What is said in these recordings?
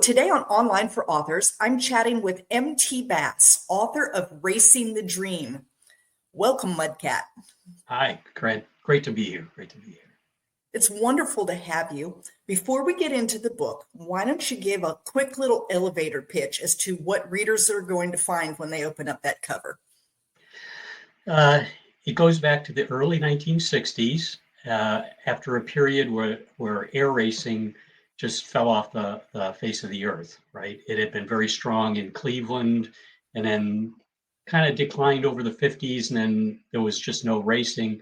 today on Online for Authors, I'm chatting with M.T. Bass, author of Racing the Dream. Welcome, Mudcat. Hi, great to be here. Great to be here. It's wonderful to have you. Before we get into the book, why don't you give a quick little elevator pitch as to what readers are going to find when they open up that cover? It goes back to the early 1960s, after a period where air racing just fell off the face of the earth, right? It had been very strong in Cleveland and then kind of declined over the 50s, and then there was just no racing.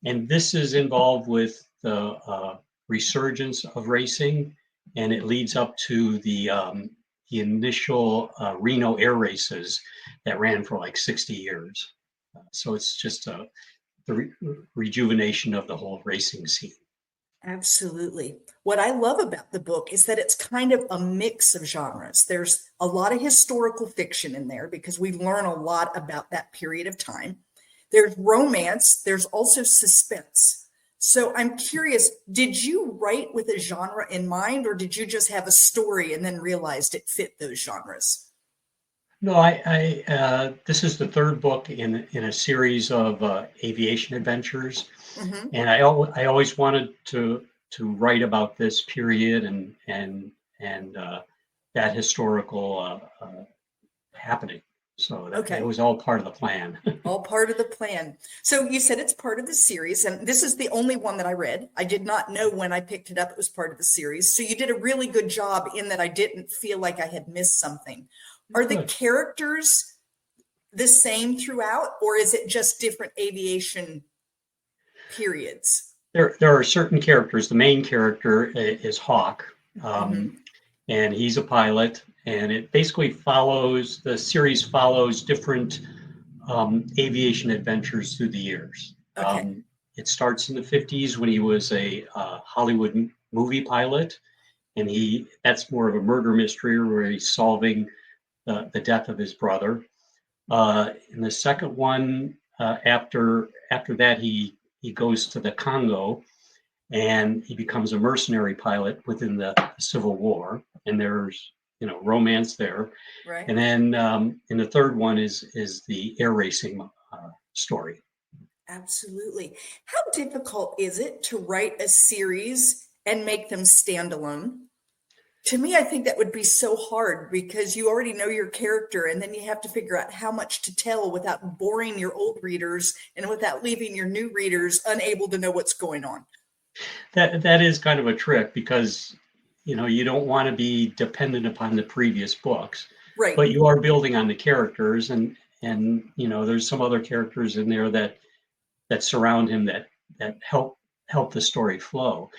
And this is involved with the resurgence of racing, and it leads up to the initial Reno air races that ran for like 60 years. So it's just the rejuvenation of the whole racing scene. Absolutely. What I love about the book is that it's kind of a mix of genres. There's a lot of historical fiction in there because we learn a lot about that period of time. There's romance. There's also suspense. So I'm curious, did you write with a genre in mind, or did you just have a story and then realized it fit those genres? No, this is the third book in a series of aviation adventures, Mm-hmm. and I always wanted to write about this period and that historical happening. So that Okay. it was all part of the plan. All part of the plan. So you said it's part of the series, and this is the only one that I read. I did not know when I picked it up it was part of the series. So you did a really good job in that I didn't feel like I had missed something. Are the Good. characters the same throughout, or is it just different aviation periods? There are certain characters. The main character is Hawk, Mm-hmm. and he's a pilot. And it basically the series follows different aviation adventures through the years. Okay. It starts in the 50s when he was a Hollywood movie pilot, and that's more of a murder mystery where he's solving the death of his brother. In the second one, after that, he goes to the Congo, and he becomes a mercenary pilot within the Civil War, and there's romance there. Right. And then in the third one is the air racing story. Absolutely. How difficult is it to write a series and make them standalone? To me, I think that would be so hard because you already know your character, and then you have to figure out how much to tell without boring your old readers and without leaving your new readers unable to know what's going on. That is kind of a trick because you don't want to be dependent upon the previous books, Right. but you are building on the characters, and there's some other characters in there that surround him that help the story flow.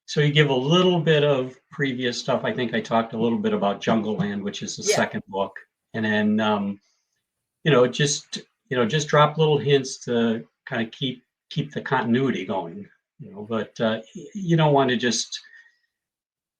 So you give a little bit of previous stuff. I think I talked a little bit about Jungle Land, which is the second book, and then just drop little hints to kind of keep the continuity going. But you don't want to just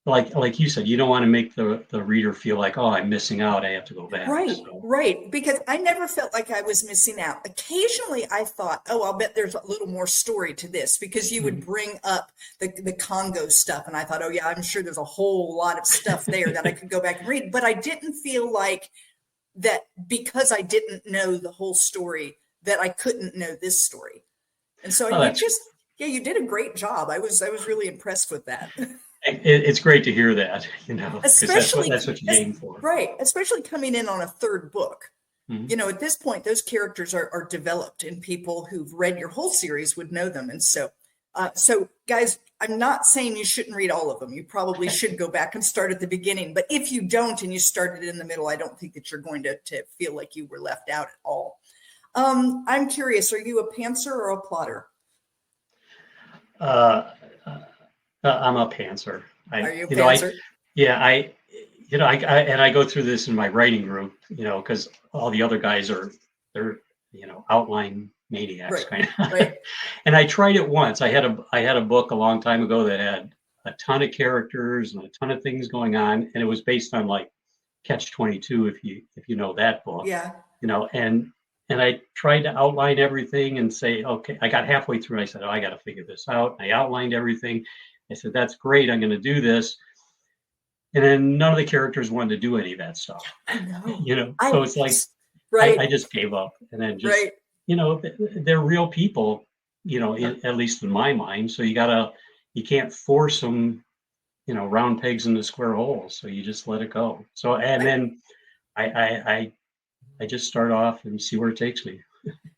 like you said, you don't want to make the reader feel like, oh, I'm missing out, I have to go back. Right, So. right. Because I never felt like I was missing out. Occasionally I thought, oh, I'll bet there's a little more story to this because you would bring up the Congo stuff. And I thought, oh, yeah, I'm sure there's a whole lot of stuff there that I could go back and read. But I didn't feel like that because I didn't know the whole story that I couldn't know this story. And so you did a great job. I was really impressed with that. It's great to hear that, because Especially that's what you aim for. Right. Especially coming in on a third book. Mm-hmm. At this point, those characters are developed and people who've read your whole series would know them. And so guys, I'm not saying you shouldn't read all of them. You probably should go back and start at the beginning. But if you don't and you started in the middle, I don't think that you're going to feel like you were left out at all. I'm curious, are you a pantser or a plotter? I'm a pantser. Are you a pantser? I go through this in my writing group, because all the other guys they're outline maniacs, Right, kind of. right. And I tried it once. I had a book a long time ago that had a ton of characters and a ton of things going on, and it was based on like Catch-22, if you know that book. Yeah. And I tried to outline everything and say, okay, I got halfway through and I said, oh, I got to figure this out. I outlined everything. I said, that's great, I'm going to do this. And then none of the characters wanted to do any of that stuff, I know. So it's like, Right, I just gave up, and then just, right. they're real people, at least in my mind. So you can't force them, round pegs into square holes. So you just let it go. So, and then I just start off and see where it takes me.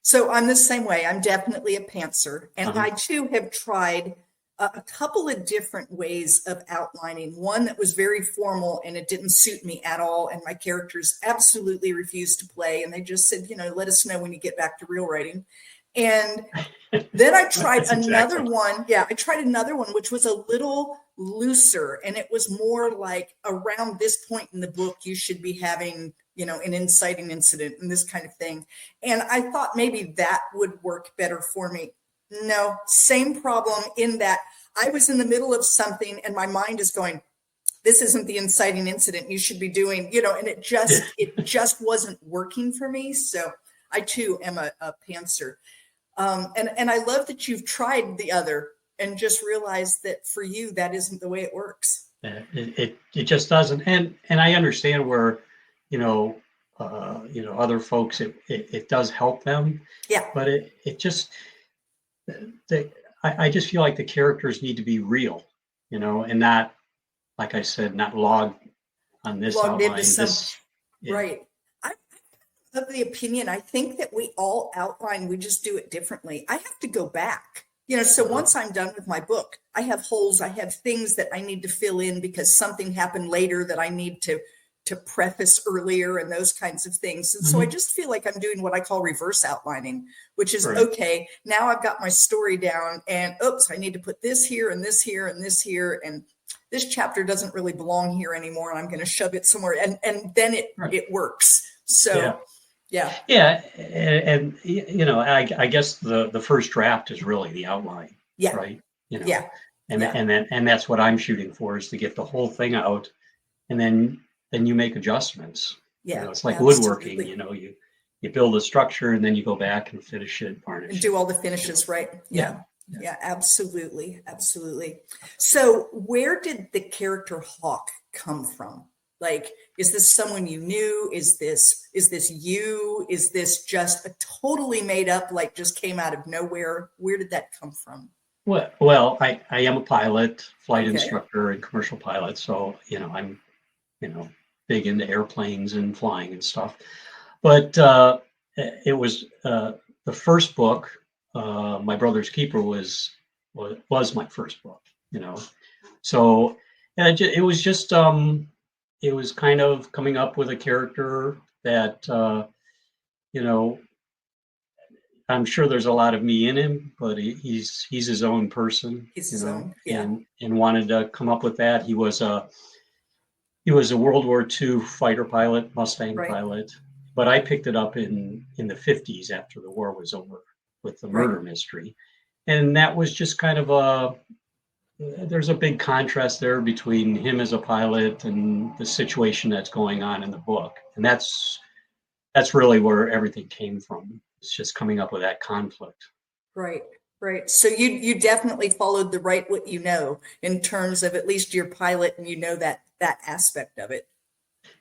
So I'm the same way. I'm definitely a pantser. And Uh-huh. I too have tried a couple of different ways of outlining. One that was very formal and it didn't suit me at all. And my characters absolutely refused to play. And they just said, let us know when you get back to real writing. And then I tried another one. Yeah, I tried another one, which was a little looser. And it was more like around this point in the book, you should be having, an inciting incident and this kind of thing. And I thought maybe that would work better for me. No, same problem in that I was in the middle of something and my mind is going, this isn't the inciting incident you should be doing, and it just wasn't working for me. So I too am a pantser. And I love that you've tried the other and just realized that for you, that isn't the way it works. It just doesn't. And I understand where, other folks, it does help them. Yeah. But it just, I just feel like the characters need to be real, and not, like I said, not logged on this Logged outline. into some, right. I'm of the opinion, I think that we all outline, we just do it differently. I have to go back, so once I'm done with my book, I have holes, I have things that I need to fill in because something happened later that I need to preface earlier and those kinds of things. And so I just feel like I'm doing what I call reverse outlining, which is, okay, now I've got my story down and oops, I need to put this here and this here and this here. And this chapter doesn't really belong here anymore. And I'm going to shove it somewhere. And then it works. So yeah. And I guess the first draft is really the outline. Yeah. Right. And that's what I'm shooting for, is to get the whole thing out. And then you make adjustments. Yeah. It's like woodworking, you build a structure and then you go back and finish it, varnish and do all the finishes, right? Yeah, absolutely. Absolutely. So where did the character Hawk come from? Like, is this someone you knew? Is this you? Is this just a totally made up, like just came out of nowhere? Where did that come from? Well, I am a pilot, flight instructor and commercial pilot. So, I'm, big into airplanes and flying and stuff. But it was the first book, My Brother's Keeper was my first book, So it was just, it was kind of coming up with a character that, I'm sure there's a lot of me in him, but he's his own person, He's his own, and wanted to come up with that. He was a World War II fighter pilot, Mustang pilot, but I picked it up in the 50s after the war was over with the murder mystery. And that was just kind of there's a big contrast there between him as a pilot and the situation that's going on in the book. And that's really where everything came from. It's just coming up with that conflict. Right. So you definitely followed the right what in terms of at least your pilot, and that aspect of it.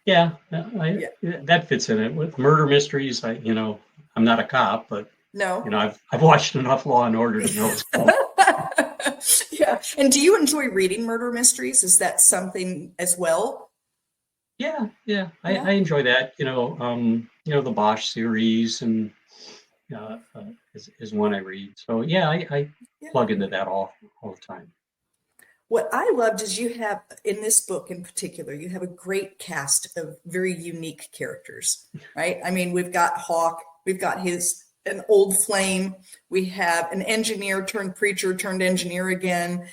Yeah, that fits in it. With murder mysteries, I'm not a cop, but no, I've watched enough Law and Order to know. Yeah. And do you enjoy reading murder mysteries? Is that something as well? Yeah. I enjoy that. The Bosch series and is one I read. So I plug into that all the time. What I loved is you have, in this book in particular, you have a great cast of very unique characters, right? I mean, we've got Hawk, we've got an old flame, we have an engineer turned preacher turned engineer again.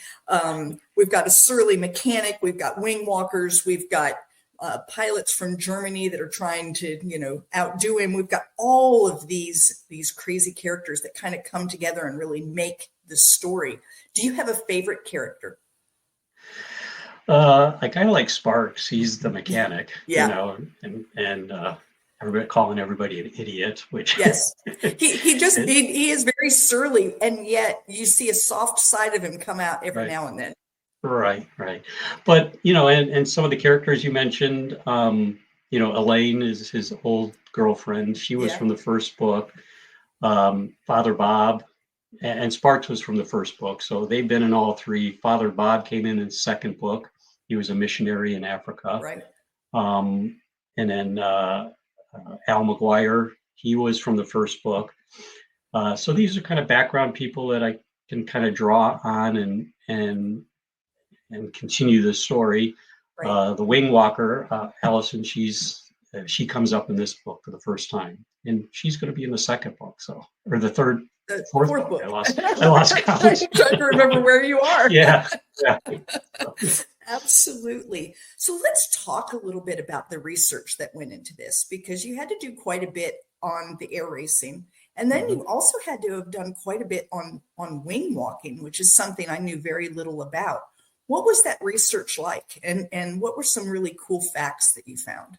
We've got a surly mechanic, we've got wing walkers, we've got pilots from Germany that are trying to, outdo him. We've got all of these crazy characters that kind of come together and really make the story. Do you have a favorite character? I kind of like Sparks. He's the mechanic, and everybody calling everybody an idiot, which yes, he is very surly, and yet you see a soft side of him come out every now and then. Right, right. But, and some of the characters you mentioned, Elaine is his old girlfriend. She was Yeah. from the first book. Father Bob and Sparks was from the first book. So they've been in all three. Father Bob came in the second book. He was a missionary in Africa. Right. And then Al McGuire, he was from the first book. So these are kind of background people that I can kind of draw on and continue the story. Right. The Wing Walker, Allison, she comes up in this book for the first time, and she's going to be in the second book, or the fourth book. I lost count. I'm trying to remember where you are. Yeah. Absolutely. So let's talk a little bit about the research that went into this, because you had to do quite a bit on the air racing. And then you also had to have done quite a bit on wing walking, which is something I knew very little about. What was that research like? And what were some really cool facts that you found?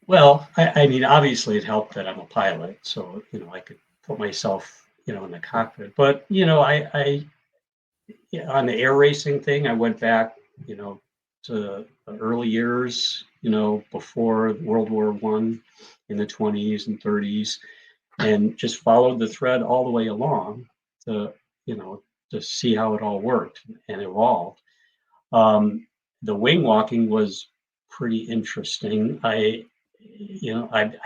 Well, I mean, obviously it helped that I'm a pilot. So, I could put myself, in the cockpit. But, on the air racing thing, I went back, to the early years, before World War I in the 20s and 30s, and just followed the thread all the way along to see how it all worked and evolved. The wing walking was pretty interesting. I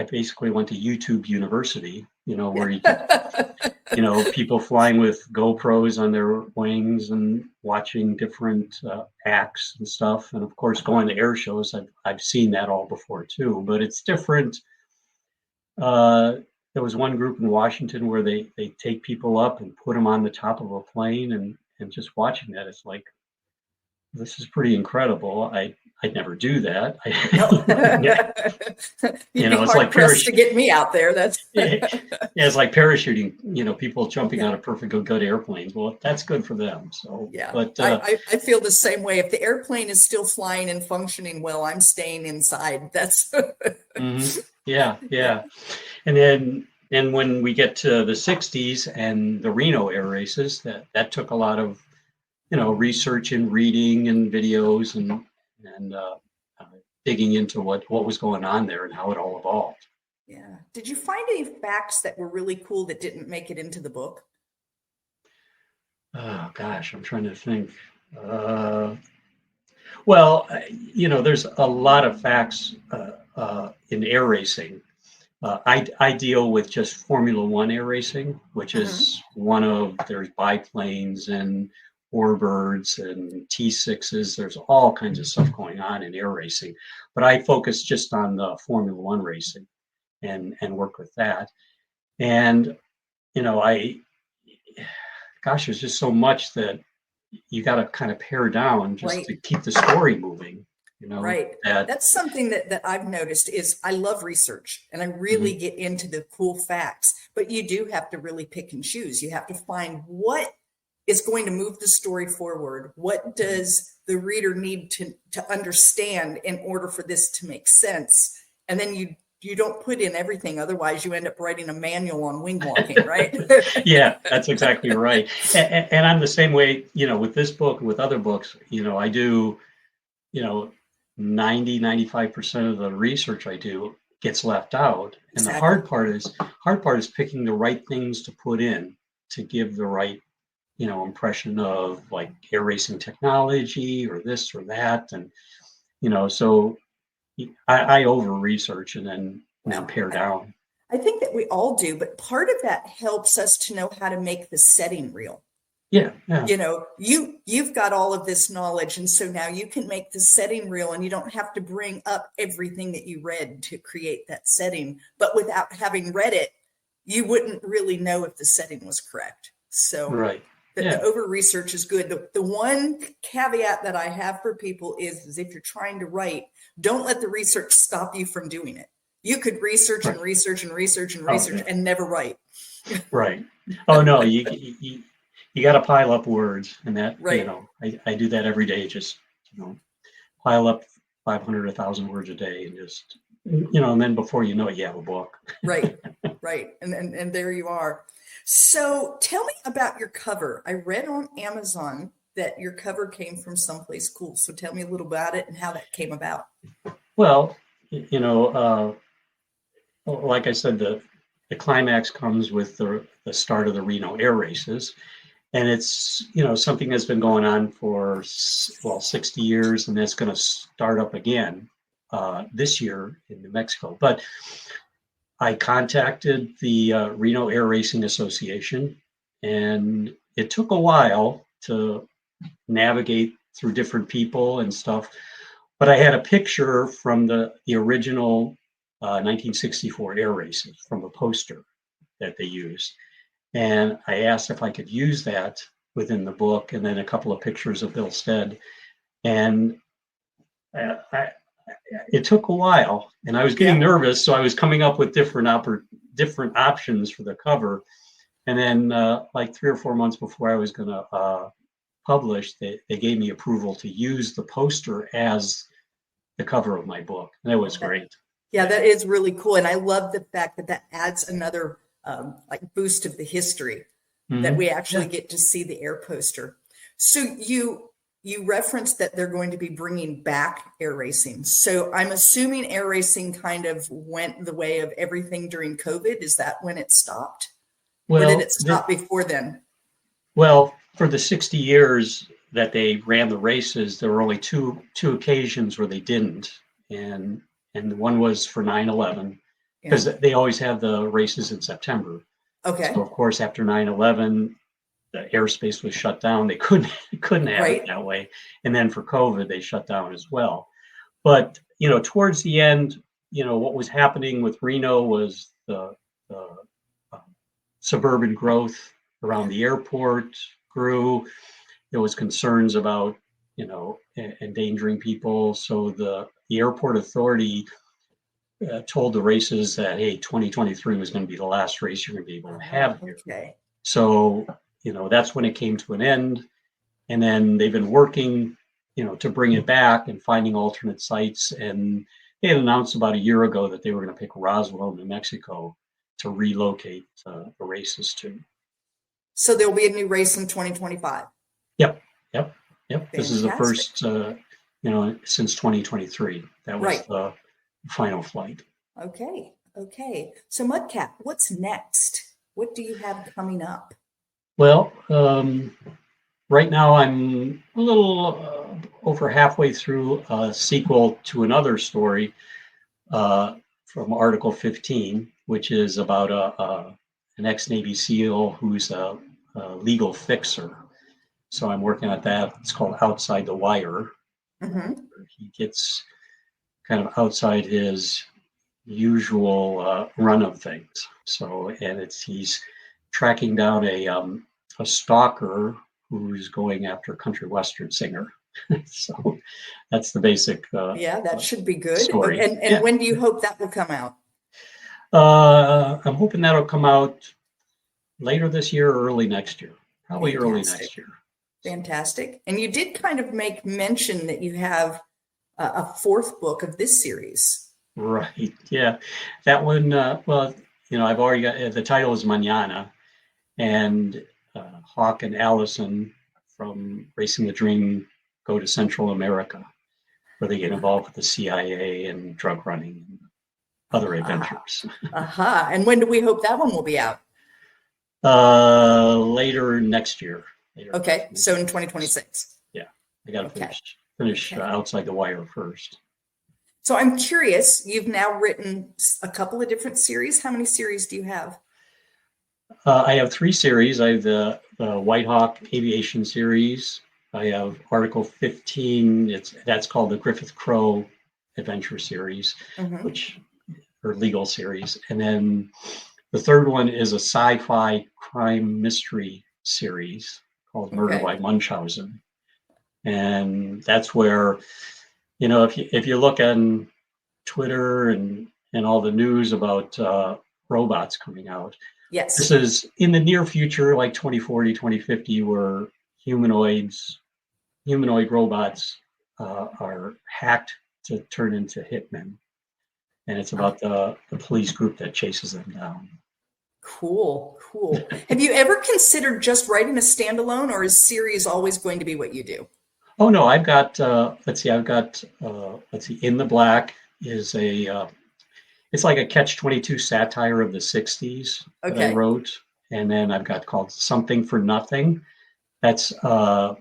basically went to YouTube University, where you can, people flying with GoPros on their wings and watching different acts and stuff. And of course, going to air shows, I've seen that all before too, but it's different. There was one group in Washington where they take people up and put them on the top of a plane, and just watching that, it's like, this is pretty incredible. I'd never do that. You'd be it's hard like pressed to get me out there. That's it's like parachuting. People jumping out of perfectly good airplanes. Well, that's good for them. So yeah, but I feel the same way. If the airplane is still flying and functioning well, I'm staying inside. That's yeah. And then when we get to the 60s and the Reno air races, that took a lot of research and reading and videos and digging into what was going on there and how it all evolved. Yeah. Did you find any facts that were really cool that didn't make it into the book? Oh gosh, I'm trying to think. Well, there's a lot of facts in air racing. I deal with just Formula One air racing, which is there's biplanes and Warbirds and T6s. There's all kinds of stuff going on in air racing, but I focus just on the Formula One racing and work with that. And, there's just so much that you got to kind of pare down just to keep the story moving. Right. That's something that I've noticed is I love research and I really get into the cool facts, but you do have to really pick and choose. You have to find what is going to move the story forward. What does the reader need to understand in order for this to make sense? And then you don't put in everything. Otherwise you end up writing a manual on wing walking, right? Yeah, that's exactly right. And I'm the same way, with this book and with other books, I do, 95% of the research I do gets left out. And Exactly. the hard part is picking the right things to put in to give the right, impression of like air racing technology or this or that. And, so I over research and then pare down. I think that we all do, but part of that helps us to know how to make the setting real. Yeah. You've got all of this knowledge, and so now you can make the setting real, and you don't have to bring up everything that you read to create that setting. But without having read it, you wouldn't really know if the setting was correct. So the over research is good. The one caveat that I have for people is if you're trying to write, don't let the research stop you from doing it. You could research and research and research and research and never write. Right. Oh no, you got to pile up words, and that, I do that every day. Just, pile up 500, 1,000 words a day, and just, and then before you know it, you have a book. Right. And there you are. So tell me about your cover. I read on Amazon that your cover came from someplace cool. So tell me a little about it and how that came about. Well, like I said, the climax comes with the start of the Reno air races. And it's, something that's been going on for, 60 years, and it's going to start up again this year in New Mexico. But I contacted the Reno Air Racing Association, and it took a while to navigate through different people and stuff. But I had a picture from the original 1964 air races from a poster that they used. And I asked if I could use that within the book, and then a couple of pictures of Bill Stead. And it took a while, and I was getting nervous, so I was coming up with different options for the cover. And then, like 3 or 4 months before I was going to publish, they gave me approval to use the poster as the cover of my book, and it was great. Yeah, that is really cool, and I love the fact that adds another like boost of the history that we actually get to see the air poster. So you referenced that they're going to be bringing back air racing. So I'm assuming air racing kind of went the way of everything during COVID. Is that when it stopped? Or did it stop before then? Well, for the 60 years that they ran the races, there were only two occasions where they didn't. And one was for 9/11, because they always have the races in September. Okay. So of course, after 9/11, the airspace was shut down. They couldn't have it that way. And then for COVID, they shut down as well. But towards the end, what was happening with Reno was the suburban growth around the airport grew. There was concerns about endangering people. So the airport authority told the races that, hey, 2023 was going to be the last race you're going to be able to have here. Okay. So, that's when it came to an end. And then they've been working, to bring it back and finding alternate sites. And they had announced about a year ago that they were going to pick Roswell, New Mexico, to relocate the races to. So there'll be a new race in 2025. Yep. This is the first, since 2023. That was the final flight. Okay. So Mudcat, what's next? What do you have coming up? Well, right now I'm a little over halfway through a sequel to another story from Article 15, which is about an ex-Navy SEAL who's a legal fixer. So I'm working at that. It's called Outside the Wire. He gets kind of outside his usual run of things. So, and he's tracking down a stalker who's going after a country western singer. So that's the basic that should be good. Story. And when do you hope that will come out? I'm hoping that'll come out later this year or early next year. Probably early next year. Fantastic. And you did kind of make mention that you have a fourth book of this series. Right. Yeah. That one, I've already got, the title is Mañana, and Hawk and Allison from Racing the Dream go to Central America, where they get involved with the CIA and drug running and other adventures. And when do we hope that one will be out? Later next year. Okay, so in 2026. Yeah, I got to finish Outside the Wire first. So I'm curious, you've now written a couple of different series. How many series do you have? I have 3 series. I have the White Hawk Aviation series. I have Article 15. That's called the Griffith Crow Adventure series, or legal series. And then the third one is a sci-fi crime mystery series called Murder by Munchausen. And that's where, if you look on Twitter and all the news about robots coming out, this is in the near future, like 2040, 2050, where humanoid robots are hacked to turn into hitmen. And it's about the police group that chases them down. Cool, cool. Have you ever considered just writing a standalone, or is series always going to be what you do? Oh no, I've got let's see, In the Black is it's like a catch-22 satire of the 60s that I Okay. wrote. And then I've got called Something for Nothing. That's a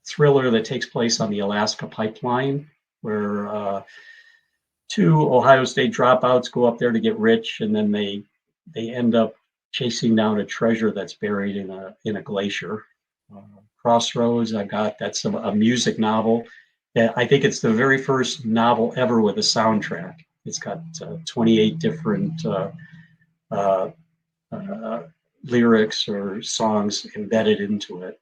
thriller that takes place on the Alaska pipeline, where two Ohio State dropouts go up there to get rich, and then they end up chasing down a treasure that's buried in a glacier. Uh, Crossroads, I got that's a music novel. I think it's the very first novel ever with a soundtrack. It's got 28 different uh, uh, lyrics or songs embedded into it.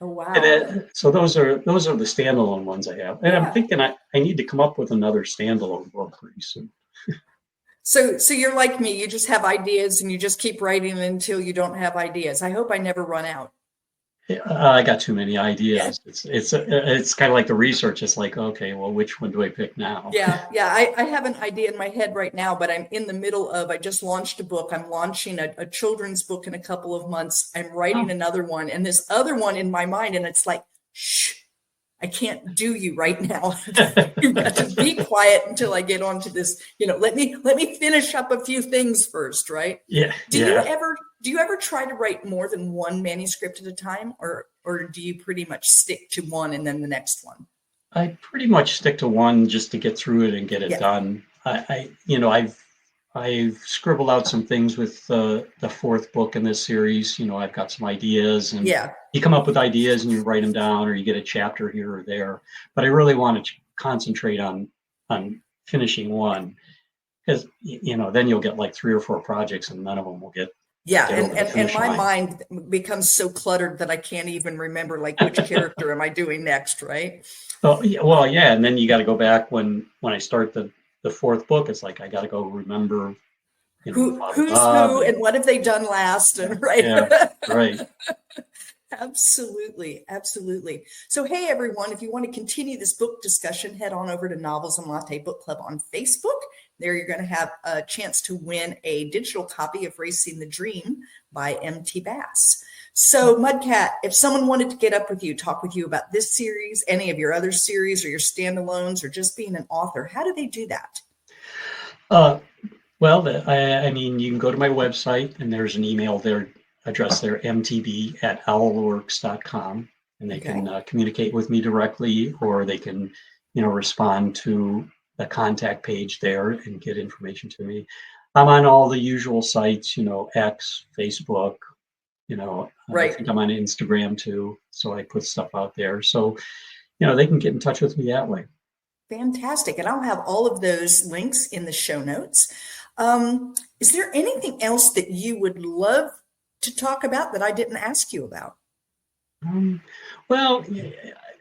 Oh, And wow. then, so those are the standalone ones I have. And I'm Yeah. thinking I need to come up with another standalone book pretty soon. So you're like me, you just have ideas and you just keep writing until you don't have ideas. I hope I never run out. I got too many Yeah. ideas. It's kind of like the research. It's like, okay, well, which one do I pick now? Yeah, yeah. I have an idea in my head right now, but I'm in the middle of, I just launched a book. I'm launching a children's book in a couple of months. I'm writing Oh, another one and this other one in my mind. And it's like, shh, I can't do you right now. You've got to be quiet until I get onto this, let me finish up a few things first, right? yeah, Do you yeah. ever do you ever try to write more than one manuscript at a time, or do you pretty much stick to one and then the next one? I pretty much stick to one just to get through it and get it Yeah, done. I've scribbled out some things with the fourth book in this series. I've got some ideas, and yeah. you come up with ideas and you write them down, or you get a chapter here or there. But I really want to concentrate on finishing one, because then you'll get like 3 or 4 projects, and none of them will Yeah, get and, over the and and finish my line. mind becomes so cluttered that I can't even remember like which character am I doing next, right? Well, yeah, and then you got to go back when I start the fourth book. It's like I got to go remember, blah blah Who's blah. who and what have they done last, and right. Yeah, right. Absolutely, absolutely. So, hey everyone, if you want to continue this book discussion, head on over to Novels and Latte Book Club on Facebook. There you're going to have a chance to win a digital copy of Racing the Dream by M.T. Bass. So, Mudcat, if someone wanted to get up with you, talk with you about this series, any of your other series or your standalones, or just being an author, how do they do that? Uh, well, I mean, you can go to my website, and there's an email there address there, mtb@owlworks.com, and they Okay. can communicate with me directly, or they can, respond to the contact page there and get information to me. I'm on all the usual sites, X, Facebook, I Right. think I'm on Instagram too, so I put stuff out there. So, they can get in touch with me that way. Fantastic. And I'll have all of those links in the show notes. Is there anything else that you would love to talk about that I didn't ask you about? Um, well,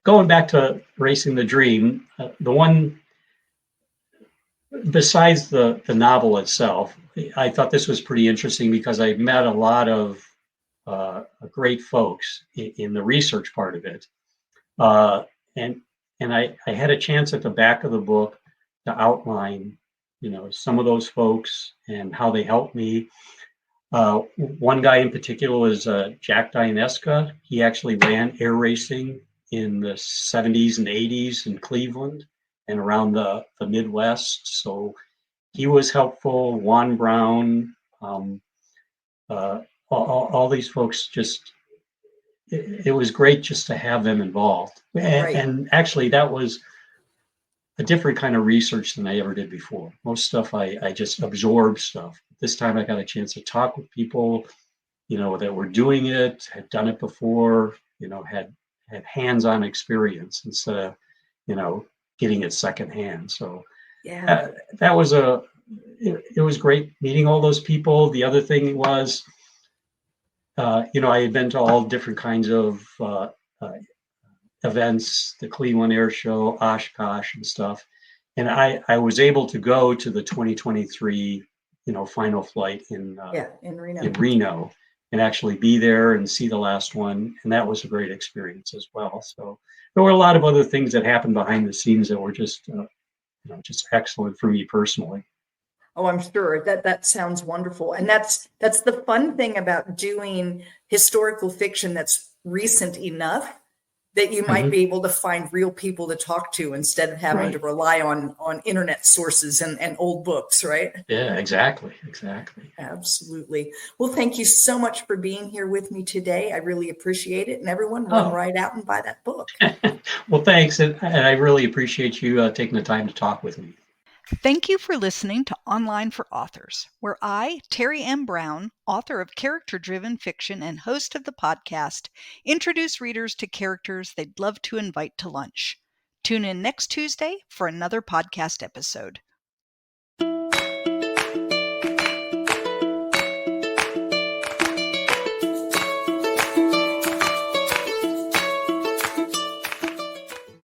going back to Racing the Dream, the one besides the novel itself, I thought this was pretty interesting because I met a lot of great folks in the research part of it, uh, and I had a chance at the back of the book to outline, some of those folks and how they helped me. One guy in particular was Jack Dianesca. He actually ran air racing in the 70s and 80s in Cleveland and around the Midwest. So he was helpful. Juan Brown, uh, all these folks it was great just to have them involved. Right. And actually, that was a different kind of research than I ever did before. Most stuff I just absorbed stuff. This time I got a chance to talk with people, that were doing it, had done it before, had hands-on experience instead of, getting it secondhand. So Yeah. that was it was great meeting all those people. The other thing was, I had been to all different kinds of uh, events, the Cleveland Air Show, Oshkosh, and stuff. And I was able to go to the 2023, final flight Yeah. In in Reno. Reno and actually be there and see the last one. And that was a great experience as well. So there were a lot of other things that happened behind the scenes that were just excellent for me personally. Oh, I'm sure that sounds wonderful. And that's the fun thing about doing historical fiction that's recent enough that you might Mhm. be able to find real people to talk to instead of having to Right. rely on internet sources and old books, right? Yeah, exactly. Exactly. Absolutely. Well, thank you so much for being here with me today. I really appreciate it. And everyone, run Oh, right out and buy that book. well, thanks. And I really appreciate you taking the time to talk with me. Thank you for listening to Online for Authors, where I, Terry M. Brown, author of character driven fiction and host of the podcast, introduce readers to characters they'd love to invite to lunch. Tune in next Tuesday for another podcast episode.